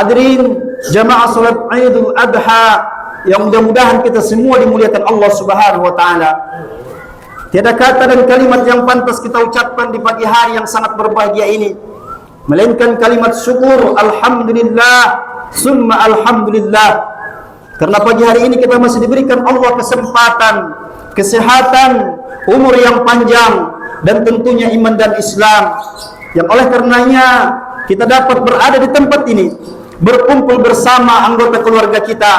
Hadirin jamaah salat Idul Adha yang mudah-mudahan kita semua dimuliakan Allah Subhanahu wa taala. Tiada kata dan kalimat yang pantas kita ucapkan di pagi hari yang sangat berbahagia ini melainkan kalimat syukur, alhamdulillah, summa alhamdulillah. Karena pagi hari ini kita masih diberikan Allah kesempatan, kesehatan, umur yang panjang, dan tentunya iman dan Islam, yang oleh karenanya kita dapat berada di tempat ini, berkumpul bersama anggota keluarga kita,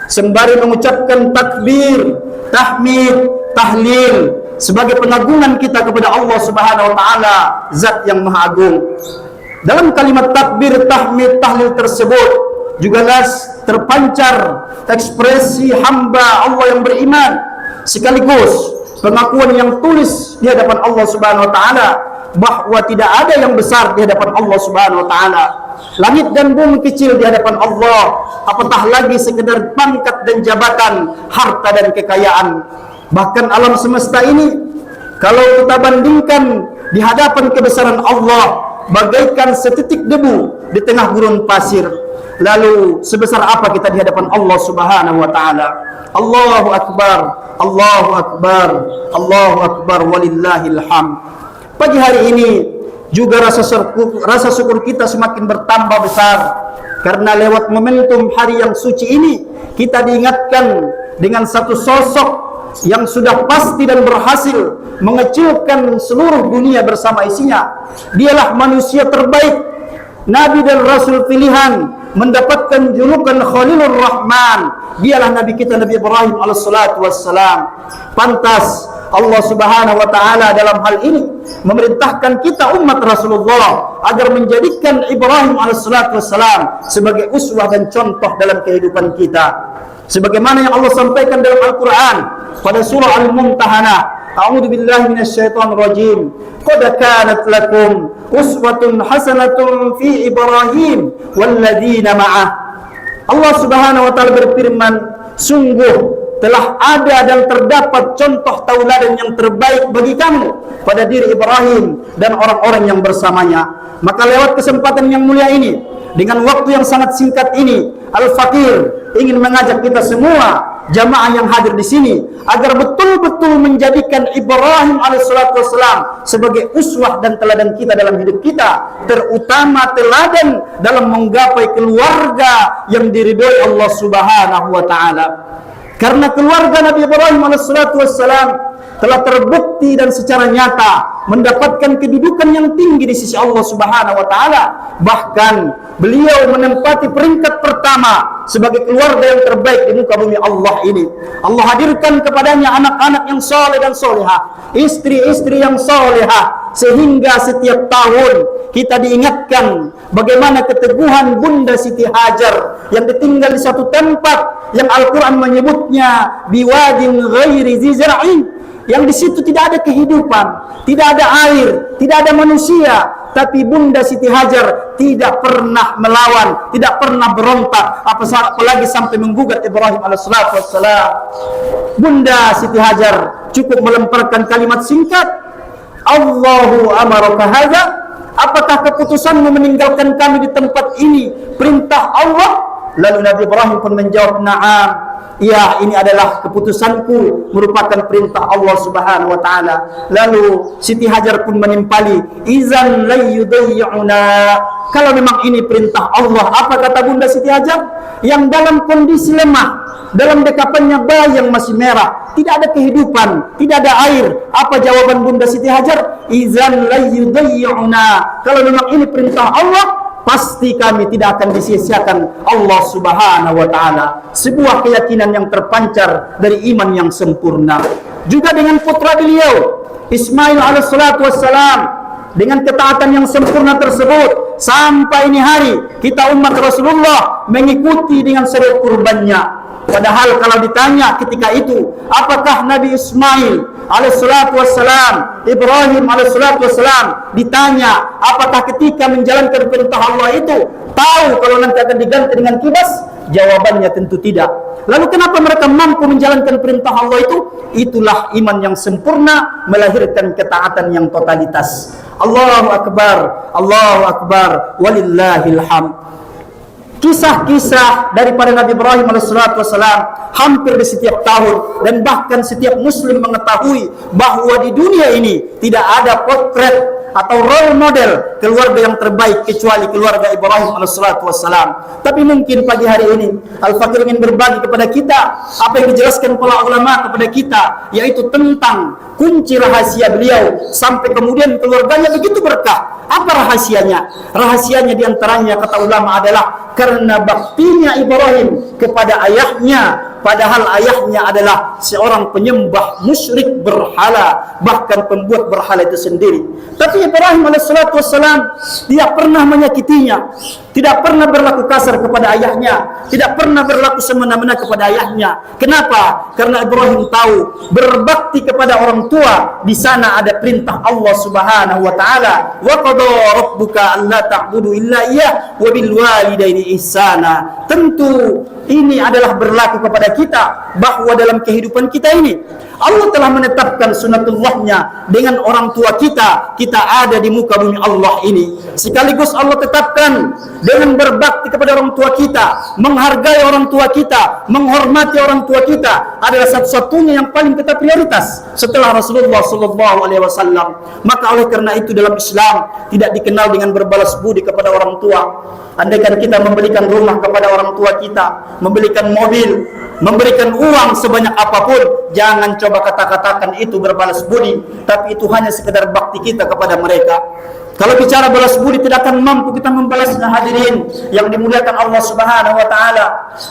sembari mengucapkan takbir, tahmid, tahlil sebagai pengagungan kita kepada Allah Subhanahu wa taala, zat yang maha agung. Dalam kalimat takbir, tahmid, tahlil tersebut juga terpancar ekspresi hamba Allah yang beriman, sekaligus pengakuan yang tulis di hadapan Allah Subhanahu wa taala bahwa tidak ada yang besar di hadapan Allah Subhanahu wa taala. Langit dan bumi kecil di hadapan Allah, apatah lagi sekedar pangkat dan jabatan, harta dan kekayaan. Bahkan alam semesta ini kalau kita bandingkan di hadapan kebesaran Allah bagaikan setitik debu di tengah gurun pasir. Lalu sebesar apa kita di hadapan Allah Subhanahu wa taala? Allahu akbar, Allahu akbar, Allahu akbar, walillahil hamd. Pagi hari ini juga rasa syukur kita semakin bertambah besar karena lewat momentum hari yang suci ini kita diingatkan dengan satu sosok yang sudah pasti dan berhasil mengecilkan seluruh dunia bersama isinya. Dialah manusia terbaik, Nabi dan Rasul pilihan, mendapatkan julukan Khalilur Rahman. Dialah Nabi kita, Nabi Ibrahim alaihissalatu wassalam. Pantas Allah Subhanahu wa taala dalam hal ini memerintahkan kita umat Rasulullah agar menjadikan Ibrahim alaihissalatu wassalam sebagai uswah dan contoh dalam kehidupan kita. Sebagaimana yang Allah sampaikan dalam Al-Quran pada surah Al-Mumtahanah, a'udzu billahi minasyaitonir rajim, qad kanat lakum uswatun hasanatun fi Ibrahim walladzina ma'ah. Allah Subhanahu wa taala berfirman, sungguh telah ada dan terdapat contoh tauladan yang terbaik bagi kamu pada diri Ibrahim dan orang-orang yang bersamanya. Maka lewat kesempatan yang mulia ini, dengan waktu yang sangat singkat ini, Al-Fakir ingin mengajak kita semua jamaah yang hadir di sini agar betul-betul menjadikan Ibrahim alaihissalatu wassalam sebagai uswah dan teladan kita dalam hidup kita, terutama teladan dalam menggapai keluarga yang diridhoi Allah Subhanahu wa taala. Karena keluarga Nabi Ibrahim alaihissalatu wassalam telah terbukti dan secara nyata mendapatkan kedudukan yang tinggi di sisi Allah Subhanahu wa taala. Bahkan beliau menempati peringkat pertama sebagai keluarga yang terbaik di muka bumi Allah ini. Allah hadirkan kepadanya anak-anak yang saleh dan solehah, istri-istri yang solehah, sehingga setiap tahun kita diingatkan bagaimana keteguhan Bunda Siti Hajar yang ditinggal di satu tempat yang Al-Quran menyebutnya biwadin ghairi zizra'in, yang di situ tidak ada kehidupan, tidak ada air, tidak ada manusia, tapi Bunda Siti Hajar tidak pernah melawan, tidak pernah berontak, apalagi sampai menggugat Ibrahim alaihissalatu wassalam. Bunda Siti Hajar cukup melemparkan kalimat singkat, Allahu amaraka hadza, apakah keputusanmu meninggalkan kami di tempat ini perintah Allah? Lalu Nabi Ibrahim pun menjawab, na'am, ya, ini adalah keputusanku, merupakan perintah Allah Subhanahu wa taala. Lalu Siti Hajar pun menimpali, izan la yudayyuna, kalau memang ini perintah Allah, apa kata Bunda Siti Hajar yang dalam kondisi lemah, dalam dekapannya bayi yang masih merah, tidak ada kehidupan, tidak ada air? Apa jawaban Bunda Siti Hajar? Izan la yudayyuna, kalau memang ini perintah Allah, pasti kami tidak akan disia-siakan Allah Subhanahu wa taala. Sebuah keyakinan yang terpancar dari iman yang sempurna. Juga dengan putra beliau Ismail alaihissalatu wassalam, dengan ketaatan yang sempurna tersebut, sampai ini hari kita umat Rasulullah mengikuti dengan syariat kurbannya. Padahal kalau ditanya ketika itu, apakah Nabi Ismail alaihissalatu wassalam, Ibrahim alaihissalatu wassalam ditanya apakah ketika menjalankan perintah Allah itu tahu kalau nanti akan diganti dengan kibas? Jawabannya tentu tidak. Lalu kenapa mereka mampu menjalankan perintah Allah itu? Itulah iman yang sempurna melahirkan ketaatan yang totalitas. Allahu akbar, Allahu akbar, walillahil hamd. kisah-kisah daripada Nabi Ibrahim alaihissalam hampir di setiap tahun, dan bahkan setiap muslim mengetahui bahwa di dunia ini tidak ada potret atau role model keluarga yang terbaik kecuali keluarga Ibrahim alaihissalam. Tapi mungkin pagi hari ini Al-Fakir ingin berbagi kepada kita apa yang dijelaskan para ulama kepada kita, yaitu tentang kunci rahasia beliau sampai kemudian keluarganya begitu berkah. Apa rahasianya? Rahasianya diantaranya kata ulama adalah karena baktinya Ibrahim kepada ayahnya, padahal ayahnya adalah seorang penyembah musyrik berhala, bahkan pembuat berhala itu sendiri. Tapi Ibrahim alaihissalam tidak pernah menyakitinya, tidak pernah berlaku kasar kepada ayahnya, tidak pernah berlaku semena-mena kepada ayahnya. Kenapa? Karena Ibrahim tahu berbakti kepada orang tua di sana ada perintah Allah Subhanahu wa taala, wa qada rabbuka alla ta'budu illa iyyah wa bil walidaini ihsana. Tentu ini adalah berlaku kepada kita bahwa dalam kehidupan kita ini Allah telah menetapkan sunatullahnya dengan orang tua kita. Kita ada di muka bumi Allah ini. Sekaligus Allah tetapkan dengan berbakti kepada orang tua kita, menghargai orang tua kita, menghormati orang tua kita adalah satu-satunya yang paling kita prioritas setelah Rasulullah SAW. Maka oleh karena itu dalam Islam tidak dikenal dengan berbalas budi kepada orang tua. Andaikan kita memberikan rumah kepada orang tua kita, memberikan mobil, memberikan uang sebanyak apapun, jangan coba kata-katakan itu berbalas budi, tapi itu hanya sekedar bakti kita kepada mereka. Kalau bicara balas budi tidak akan mampu kita membalasnya, hadirin yang dimuliakan Allah Subhanahu wa taala.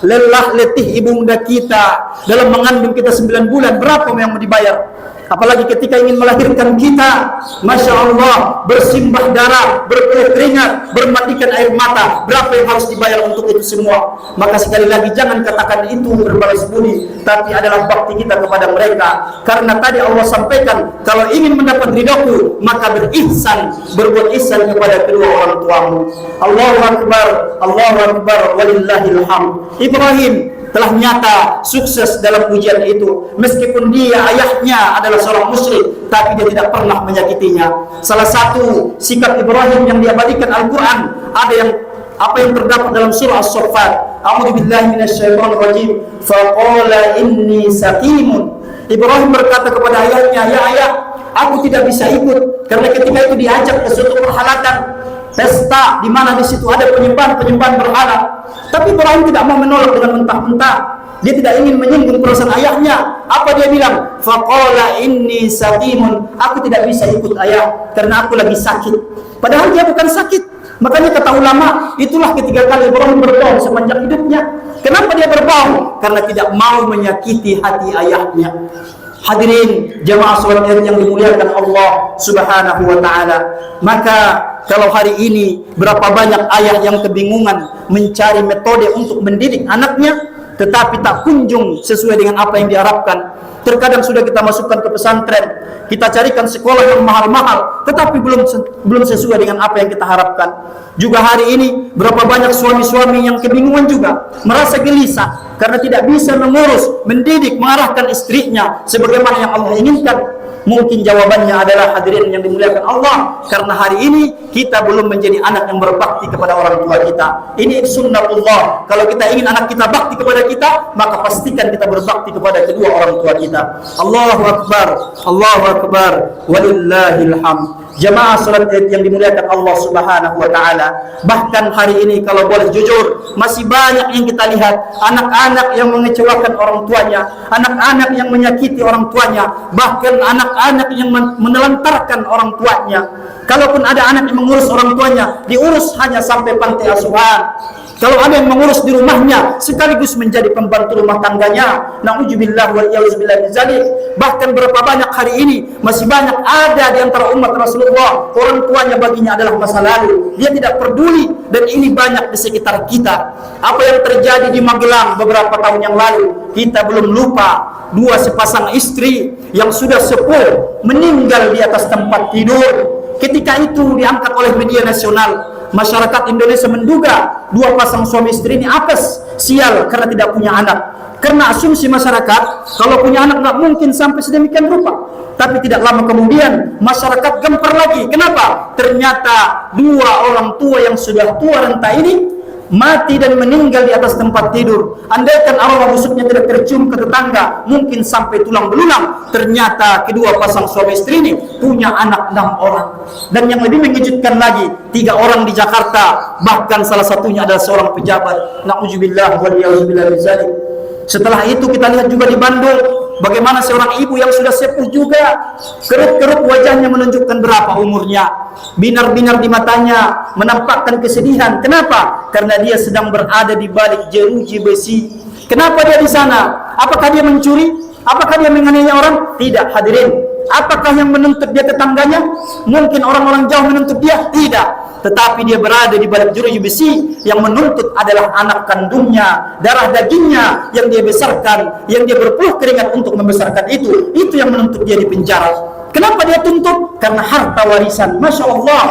Lelah letih ibunda kita dalam mengandung kita 9 bulan, berapa yang mau dibayar? Apalagi ketika ingin melahirkan kita, Masya Allah, bersimbah darah, berkeluh keringat, bermandikan air mata, berapa yang harus dibayar untuk itu semua? Maka sekali lagi jangan katakan itu berbalas budi, tapi adalah bakti kita kepada mereka. Karena tadi Allah sampaikan, kalau ingin mendapat ridhaku, maka berihsan, berbuat ihsan kepada kedua orang tuamu. Allahu Akbar, walillahil hamd. Ibrahim telah nyata sukses dalam ujian itu, meskipun dia ayahnya adalah seorang musyrik, tapi dia tidak pernah menyakitinya. Salah satu sikap Ibrahim yang diabadikan Al-Quran ada yang apa yang terdapat dalam surah As-Saffat. A'udzu billahi minasyaitonir rajim. Faqala inni saqimun. Ibrahim berkata kepada ayahnya, "Ya ayah, aku tidak bisa ikut." Karena ketika itu diajak ke suatu perhelatan pesta di mana di situ ada penyembahan berhala. Tapi Ibrahim tidak mau menolak dengan mentah-mentah. Dia tidak ingin menyinggung perasaan ayahnya. Apa dia bilang? Faqala inni saqimun. Aku tidak bisa ikut ayah karena aku lagi sakit. Padahal dia bukan sakit. Makanya kata ulama, itulah ketiga kali Ibrahim berbohong sepanjang hidupnya. Kenapa dia berbohong? Karena tidak mau menyakiti hati ayahnya. Hadirin jamaah salat yang dimuliakan Allah Subhanahu wa taala. Maka kalau hari ini berapa banyak ayah yang kebingungan mencari metode untuk mendidik anaknya, tetapi tak kunjung sesuai dengan apa yang diharapkan. Terkadang sudah kita masukkan ke pesantren, kita carikan sekolah yang mahal-mahal, tetapi belum sesuai dengan apa yang kita harapkan. Juga hari ini berapa banyak suami-suami yang kebingungan juga, merasa gelisah karena tidak bisa mengurus, mendidik, mengarahkan istrinya sebagaimana yang Allah inginkan. Mungkin jawabannya adalah, hadirin yang dimuliakan Allah, karena hari ini kita belum menjadi anak yang berbakti kepada orang tua kita. Ini sunnatullah. Kalau kita ingin anak kita bakti kepada kita, maka pastikan kita berbakti kepada kedua orang tua kita. Allahu Akbar, walillahil hamd. Jamaah salat yang dimuliakan Allah Subhanahu wa taala. Bahkan hari ini kalau boleh jujur, masih banyak yang kita lihat anak-anak yang mengecewakan orang tuanya, anak-anak yang menyakiti orang tuanya, bahkan anak-anak yang menelantarkan orang tuanya. Kalaupun ada anak yang mengurus orang tuanya, diurus hanya sampai pantai asuhan. Kalau ada yang mengurus di rumahnya sekaligus menjadi pembantu rumah tangganya, na'udzubillah wal iyauzubillah min dzalik. Bahkan berapa banyak hari ini masih banyak ada di antara umat Rasulullah, orang tuanya baginya adalah masa lalu. Dia tidak peduli, dan ini banyak di sekitar kita. Apa yang terjadi di Magelang beberapa tahun yang lalu, kita belum lupa. Dua sepasang istri yang sudah sepuh meninggal di atas tempat tidur. Ketika itu diangkat oleh media nasional. Masyarakat Indonesia menduga dua pasang suami istri ini apes, sial karena tidak punya anak. Karena asumsi masyarakat, kalau punya anak nggak mungkin sampai sedemikian rupa. Tapi tidak lama kemudian masyarakat gempar lagi. Kenapa? Ternyata dua orang tua yang sudah tua renta ini mati dan meninggal di atas tempat tidur. Andaikan aroma busuknya tidak tercium ke tetangga, mungkin sampai tulang belulang. Ternyata kedua pasang suami istri ini punya anak 6 orang. Dan yang lebih mengejutkan lagi, 3 orang di Jakarta, bahkan salah satunya adalah seorang pejabat. Na'udzubillah waliyahzubillah bizalik. Setelah itu kita lihat juga di Bandung, bagaimana seorang ibu yang sudah sepuh juga, kerut-kerut wajahnya menunjukkan berapa umurnya, binar-binar di matanya menampakkan kesedihan. Kenapa? Karena dia sedang berada di balik jeruji besi. Kenapa dia di sana? Apakah dia mencuri? Apakah dia menganiaya orang? Tidak, hadirin. Apakah yang menuntut dia tetangganya? Mungkin orang-orang jauh menuntut dia? Tidak. Tetapi dia berada di balik jeruji besi. Yang menuntut adalah anak kandungnya, darah dagingnya yang dia besarkan, yang dia berpeluh keringat untuk membesarkan itu. Itu yang menuntut dia di penjara. Kenapa dia tuntut? Karena harta warisan. Masya Allah.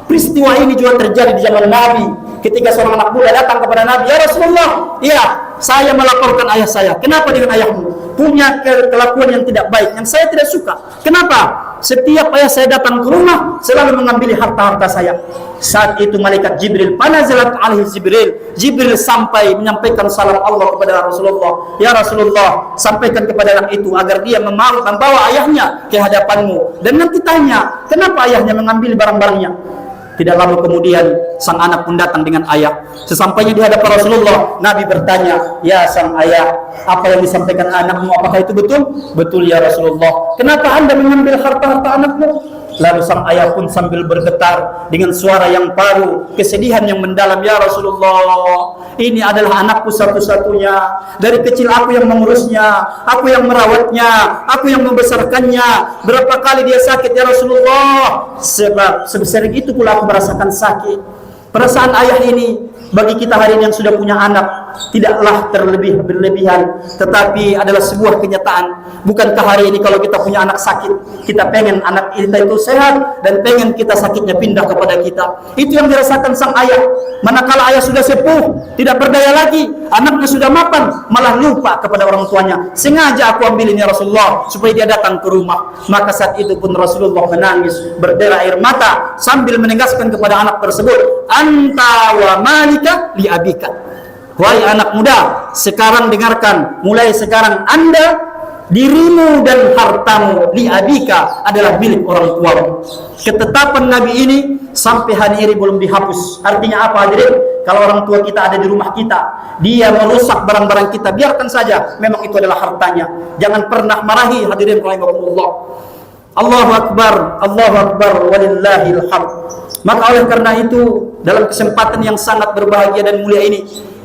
Peristiwa ini juga terjadi di zaman Nabi. Ketika seorang anak muda datang kepada Nabi, "Ya Rasulullah, iya, saya melaporkan ayah saya." "Kenapa dengan ayahmu?" "Punya kelakuan yang tidak baik, yang saya tidak suka." "Kenapa?" "Setiap ayah saya datang ke rumah, selalu mengambil harta-harta saya." Saat itu malaikat Jibril, panazalat alaihi Jibril. Jibril sampai menyampaikan salam Allah kepada Rasulullah. "Ya Rasulullah, sampaikan kepada anak itu agar dia membawa ayahnya ke hadapanmu. Dan nanti tanya, kenapa ayahnya mengambil barang-barangnya?" Tidak lama kemudian sang anak pun datang dengan ayah. Sesampainya di hadapan Rasulullah, Nabi bertanya, "Ya sang ayah, apa yang disampaikan anakmu, apakah itu betul?" "Betul ya Rasulullah." "Kenapa anda mengambil harta-harta anakmu?" Lalu sang ayah pun sambil bergetar dengan suara yang paru, kesedihan yang mendalam, "Ya Rasulullah, ini adalah anakku satu-satunya. Dari kecil aku yang mengurusnya, aku yang merawatnya, aku yang membesarkannya. Berapa kali dia sakit ya Rasulullah. Sebab sebesar itu pula aku merasakan sakit." Perasaan ayah ini bagi kita hari ini yang sudah punya anak tidaklah terlebih berlebihan, tetapi adalah sebuah kenyataan. Bukankah hari ini kalau kita punya anak sakit, kita pengen anak kita itu sehat dan pengen kita sakitnya pindah kepada kita. Itu yang dirasakan sang ayah. Manakala ayah sudah sepuh, tidak berdaya lagi, anaknya sudah mapan, malah lupa kepada orang tuanya. "Sengaja aku ambil ini ya Rasulullah supaya dia datang ke rumah." Maka saat itu pun Rasulullah menangis berderai air mata sambil menegaskan kepada anak tersebut, "Anta wa malika li abika." Wahai anak muda, sekarang dengarkan, mulai sekarang Anda, dirimu dan hartamu li abika adalah milik orang tuamu. Ketetapan Nabi ini sampai hari ini belum dihapus. Artinya apa hadirin? Kalau orang tua kita ada di rumah kita, dia merusak barang-barang kita, biarkan saja, memang itu adalah hartanya. Jangan pernah marahi hadirin rahimakumullah. Allahu Akbar, Allahu Akbar, walillahil hamd. Maka oleh karena itu, dalam kesempatan yang sangat berbahagia dan mulia ini,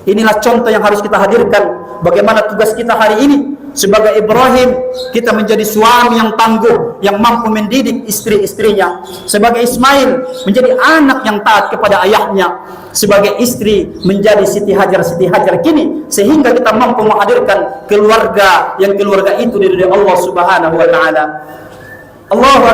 inilah contoh yang harus kita hadirkan. Bagaimana tugas kita hari ini sebagai Ibrahim, kita menjadi suami yang tangguh, yang mampu mendidik istri-istrinya. Sebagai Ismail, menjadi anak yang taat kepada ayahnya. Sebagai istri, menjadi Siti Hajar kini, sehingga kita mampu menghadirkan keluarga yang keluarga itu dari Allah Subhanahu wa taala. Allahu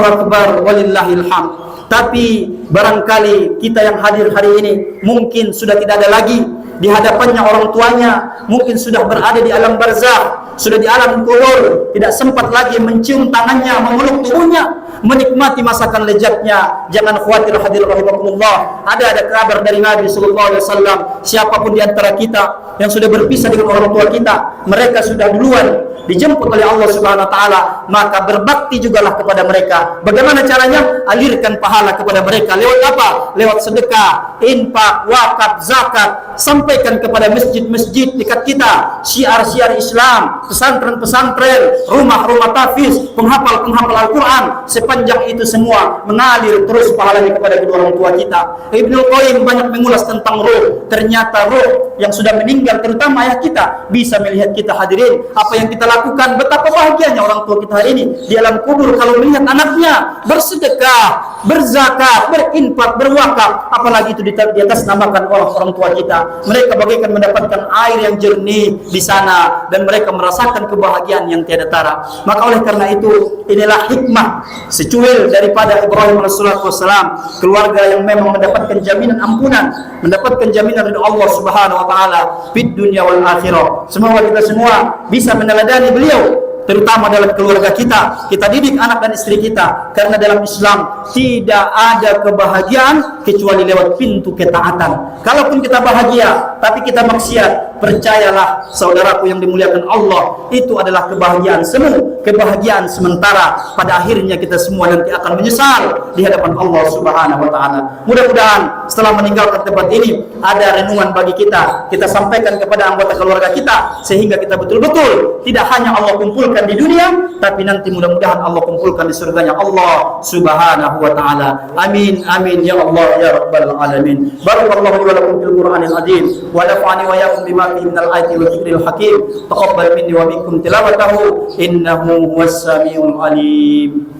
Akbar, walillahil hamd. Tapi barangkali kita yang hadir hari ini mungkin sudah tidak ada lagi di hadapannya orang tuanya, mungkin sudah berada di alam barzakh, sudah di alam kubur, tidak sempat lagi mencium tangannya, memeluk tubuhnya, menikmati masakan lezatnya. Jangan khawatir hadirin rahimakumullah. Ada kabar dari Nabi sallallahu alaihi wasallam, siapapun di antara kita yang sudah berpisah dengan orang tua kita, mereka sudah duluan dijemput oleh Allah Subhanahu wa taala, maka berbakti jugalah kepada mereka. Bagaimana caranya? Alirkan pahala kepada mereka lewat apa? Lewat sedekah, infak, wakaf, zakat. Sampaikan kepada masjid-masjid dekat kita syiar-syiar Islam, pesantren-pesantren, rumah-rumah tahfiz, penghafal-penghafal Al-Qur'an. Sepanjang itu semua mengalir terus pahalanya kepada kedua orang tua kita. Ibnu Qayyim banyak mengulas tentang ruh. Ternyata ruh yang sudah meninggal, terutama ayah kita, bisa melihat kita hadirin apa yang kita lakukan. Betapa bahagianya orang tua kita hari ini di alam kubur kalau melihat anaknya bersedekah, berzakat, berinfak, berwakaf, apalagi itu di atas namakan orang tua kita. Mereka bagaikan mendapatkan air yang jernih di sana dan mereka merasakan kebahagiaan yang tiada tara. Maka oleh karena itu, inilah hikmah secuil daripada Ibrahim alaihissalam, keluarga yang memang mendapatkan jaminan ampunan, mendapatkan jaminan dari Allah Subhanahu wa taala fid dunya wal akhirah. Semoga kita semua bisa meneladani beliau terutama dalam keluarga kita. Kita didik anak dan istri kita, karena dalam Islam tidak ada kebahagiaan kecuali lewat pintu ketaatan. Kalaupun kita bahagia tapi kita maksiat, percayalah saudaraku yang dimuliakan Allah, itu adalah kebahagiaan semu, kebahagiaan sementara. Pada akhirnya kita semua nanti akan menyesal di hadapan Allah Subhanahu wa taala. Mudah-mudahan setelah meninggalkan tempat ini ada renungan bagi kita sampaikan kepada anggota keluarga kita, sehingga kita betul-betul tidak hanya Allah kumpulkan di dunia, tapi nanti mudah-mudahan Allah kumpulkan di surganya Allah Subhanahu wa taala. Amin amin ya Allah ya rabbal alamin. Barakallahu wa lakum fil Qur'anil azim wa nafa'ani wa iyyakum bima fihi minal ayati wa dzikril hakim. Taqabbal minni wa minkum tilawatahu innahu huwas samiul alim.